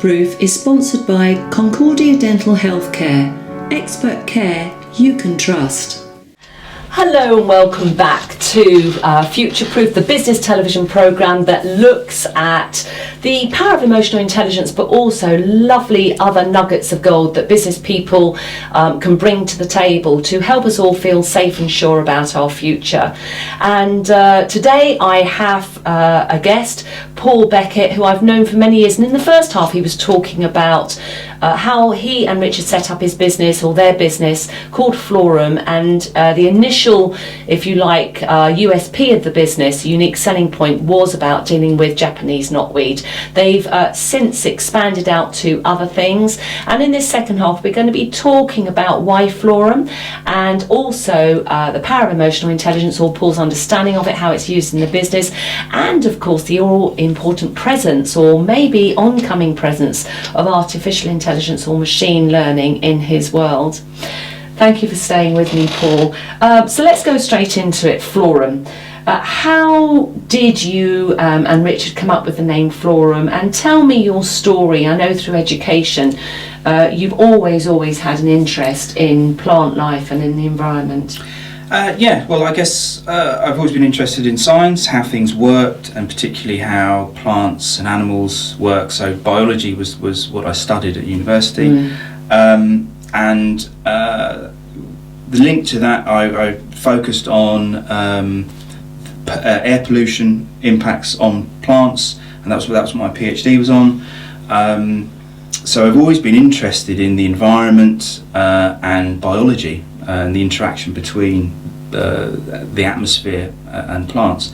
Futureproof is sponsored by Concordia Dental Healthcare, expert care you can trust. Hello and welcome back to Futureproof, the business television programme that looks at the power of emotional intelligence, but also lovely other nuggets of gold that business people can bring to the table to help us all feel safe and sure about our future. And today I have a guest, Paul Beckett, who I've known for many years, and in the first half he was talking about how he and Richard set up his business, or their business, called Florum, and the initial, if you like, USP of the business, unique selling point, was about dealing with Japanese knotweed. They've since expanded out to other things, and in this second half we're going to be talking about why Florum, and also the power of emotional intelligence, or Paul's understanding of it, how it's used in the business, and of course the all-important presence, or maybe oncoming presence, of artificial intelligence or machine learning in his world. Thank you for staying with me, Paul. So let's go straight into it. Florum. How did you and Richard come up with the name Florum? And tell me your story. I know through education you've always had an interest in plant life and in the environment. Yeah, well, I guess I've always been interested in science, how things worked, and particularly how plants and animals work. So biology was what I studied at university. And the link to that, I focused on air pollution impacts on plants, and that's what my PhD was on. So I've always been interested in the environment and biology and the interaction between the atmosphere and plants.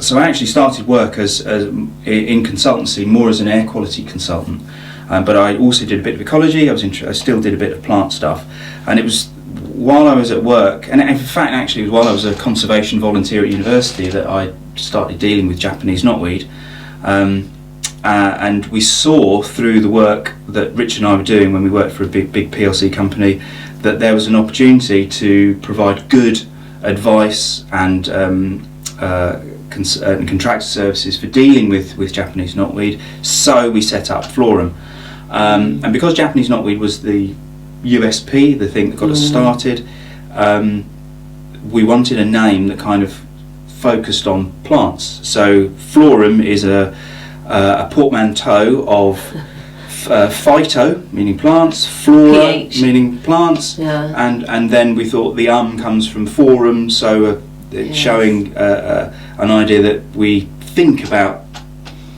So I actually started work as in consultancy, more as an air quality consultant. But I also did a bit of ecology. I still did a bit of plant stuff, and it was while I was at work, and in fact actually it was while I was a conservation volunteer at university, that I started dealing with Japanese knotweed. And we saw through the work that Richard and I were doing when we worked for a big PLC company, that there was an opportunity to provide good advice and contractor services for dealing with Japanese knotweed. So we set up Florum. And because Japanese knotweed was the USP, the thing that got us started, we wanted a name that kind of focused on plants. So Florum is a portmanteau of phyto, meaning plants, flora, PH. meaning plants, and then we thought the comes from forum, so showing an idea that we think about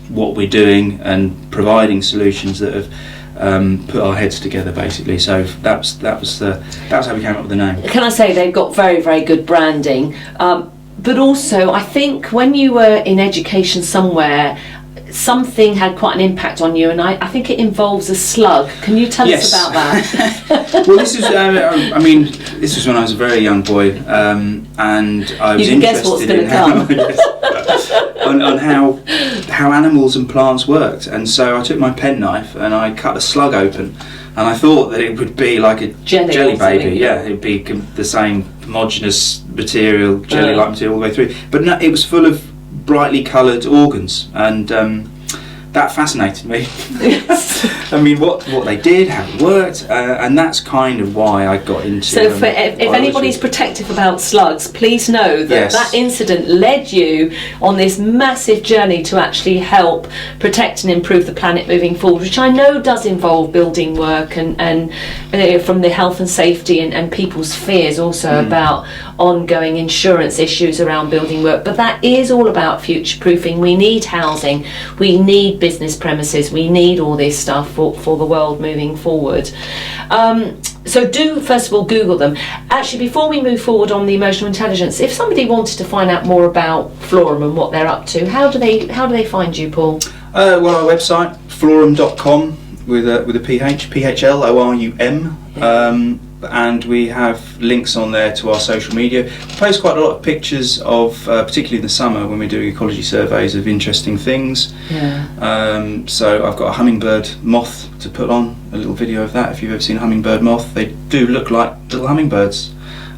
what we're doing and providing solutions that have put our heads together, basically. So that was how we came up with the name. Can I say they've got very, very good branding, but also I think when you were in education somewhere, something had quite an impact on you, and I think it involves a slug. Can you tell us about that? Well, this is this was when I was a very young boy, and I was interested in how animals and plants worked. And so I took my penknife and I cut a slug open, and I thought that it would be like a jelly baby. Yeah, it'd be the same homogeneous material, jelly-like material all the way through. But no, it was full of brightly coloured organs, and that fascinated me. I mean, what they did, how it worked, and that's kind of why I got into. So, if anybody's protective about slugs, please know that that incident led you on this massive journey to actually help protect and improve the planet moving forward, which I know does involve building work and from the health and safety and people's fears also about ongoing insurance issues around building work. But that is all about future proofing. We need housing, we need business premises, we need all this stuff for the world moving forward. So do first of all Google them. Actually, before we move forward on the emotional intelligence, if somebody wanted to find out more about Florum and what they're up to, how do they find you, Paul? Well, our website, florum.com, with a PH, PHLORUM. And we have links on there to our social media. We post quite a lot of pictures of, particularly in the summer when we're doing ecology surveys, of interesting things. So I've got a hummingbird moth to put on, a little video of that. If you've ever seen a hummingbird moth, they do look like little hummingbirds.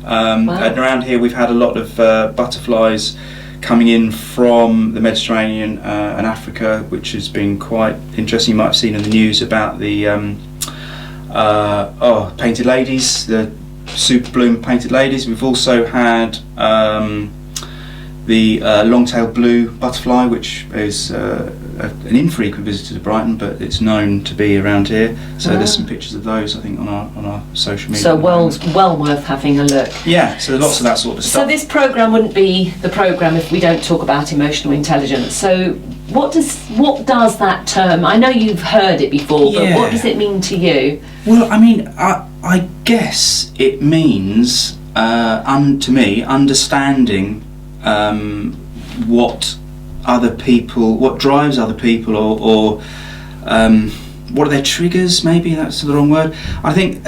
And around here we've had a lot of butterflies coming in from the Mediterranean and Africa, which has been quite interesting. You might have seen in the news about the painted ladies, the super bloom painted ladies. We've also had the long-tailed blue butterfly, which is an infrequent visitor to Brighton, but it's known to be around here. So there's some pictures of those, I think, on our social media. So well worth having a look. Yeah, so lots of that sort of stuff. So this programme wouldn't be the programme if we don't talk about emotional intelligence. So what does that term, I know you've heard it before, but what does it mean to you? Well, I mean, I guess it means, to me, understanding what drives other people, or what are their triggers, maybe that's the wrong word. I think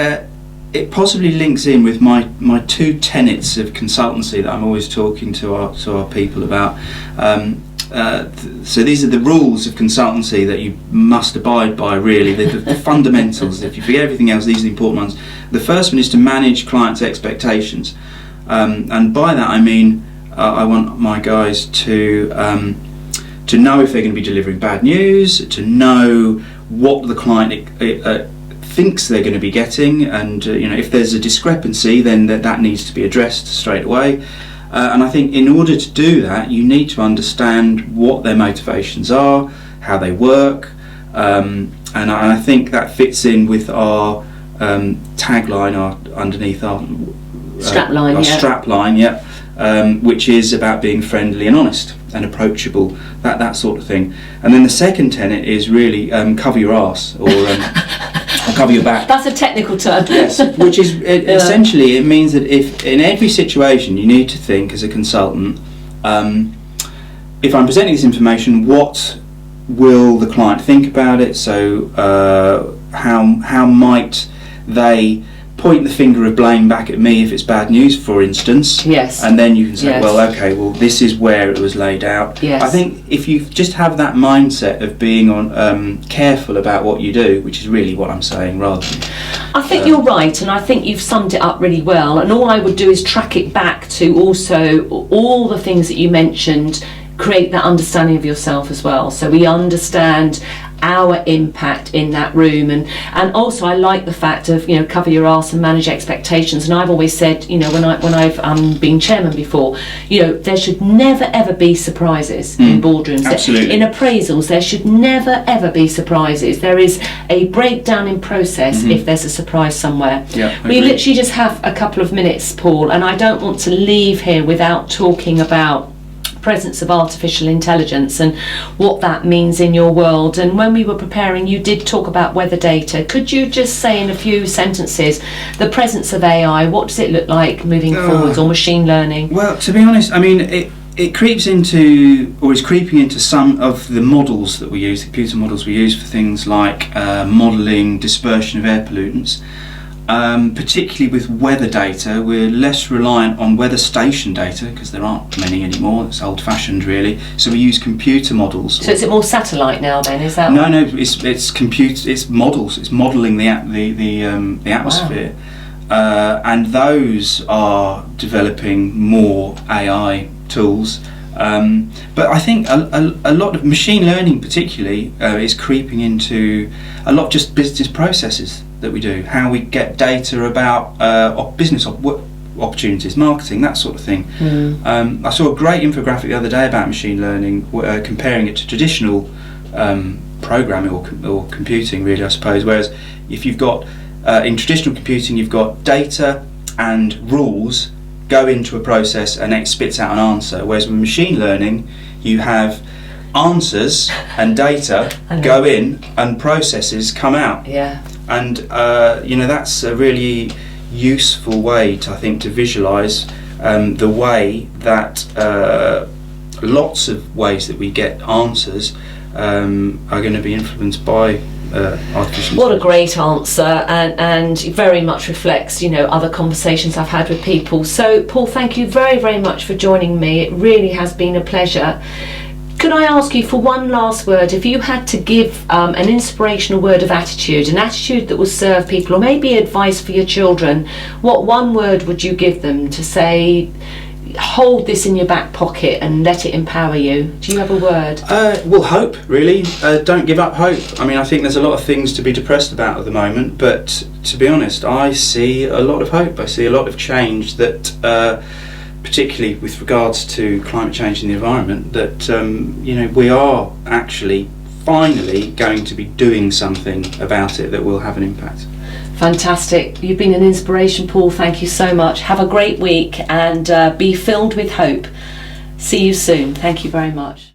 it possibly links in with my two tenets of consultancy that I'm always talking to our people about. So these are the rules of consultancy that you must abide by, really, the fundamentals. If you forget everything else, these are the important ones. The first one is to manage clients' expectations, and by that I mean I want my guys to know if they're going to be delivering bad news, to know what the client thinks they're going to be getting, and if there's a discrepancy, then that needs to be addressed straight away. And I think in order to do that, you need to understand what their motivations are, how they work, and I think that fits in with our tagline, underneath our strapline, which is about being friendly and honest and approachable, that sort of thing. And then the second tenet is really cover your arse, or cover your back. That's a technical term. Yes, which is essentially, it means that if in every situation you need to think as a consultant, if I'm presenting this information, what will the client think about it? So how might they point the finger of blame back at me if it's bad news, for instance? Yes. And then you can say, well, okay, well, this is where it was laid out. Yes. I think if you just have that mindset of being careful about what you do, which is really what I'm saying, rather than... I think you're right, and I think you've summed it up really well, and all I would do is track it back to also all the things that you mentioned, create that understanding of yourself as well, so we understand our impact in that room. And also I like the fact of cover your arse and manage expectations. And I've always said, when I've been chairman before, there should never ever be surprises in boardrooms. Absolutely. In appraisals there should never ever be surprises. There is a breakdown in process if there's a surprise somewhere. We literally just have a couple of minutes, Paul, and I don't want to leave here without talking about presence of artificial intelligence and what that means in your world. And when we were preparing, you did talk about weather data. Could you just say in a few sentences the presence of AI? What does it look like moving forwards, or machine learning? Well, to be honest, I mean, it creeps into, or is creeping into, some of the models that we use, the computer models we use for things like modelling dispersion of air pollutants. Particularly with weather data, we're less reliant on weather station data because there aren't many anymore. It's old-fashioned, really. So we use computer models. So is it more satellite now? Then is that? No, it's computer. It's models. It's modelling the atmosphere, and those are developing more AI tools. But I think a lot of machine learning, particularly, is creeping into a lot of just business processes that we do, how we get data about business opportunities, marketing, that sort of thing. I saw a great infographic the other day about machine learning, comparing it to traditional programming or computing, really, I suppose. Whereas if you've got in traditional computing, you've got data and rules go into a process and it spits out an answer, whereas with machine learning you have answers and data go in and processes come out. And that's a really useful way to, I think, to visualise the way that lots of ways that we get answers are going to be influenced by artificial intelligence. What a great answer, and very much reflects other conversations I've had with people. So Paul, thank you very, very much for joining me. It really has been a pleasure. Could I ask you for one last word, if you had to give an inspirational word of attitude, an attitude that will serve people, or maybe advice for your children, what one word would you give them to say, hold this in your back pocket and let it empower you? Do you have a word? Well, hope, really. Don't give up hope. I mean, I think there's a lot of things to be depressed about at the moment, but to be honest, I see a lot of hope. I see a lot of change that, particularly with regards to climate change in the environment, that we are actually finally going to be doing something about it that will have an impact. Fantastic. You've been an inspiration, Paul. Thank you so much. Have a great week and be filled with hope. See you soon. Thank you very much.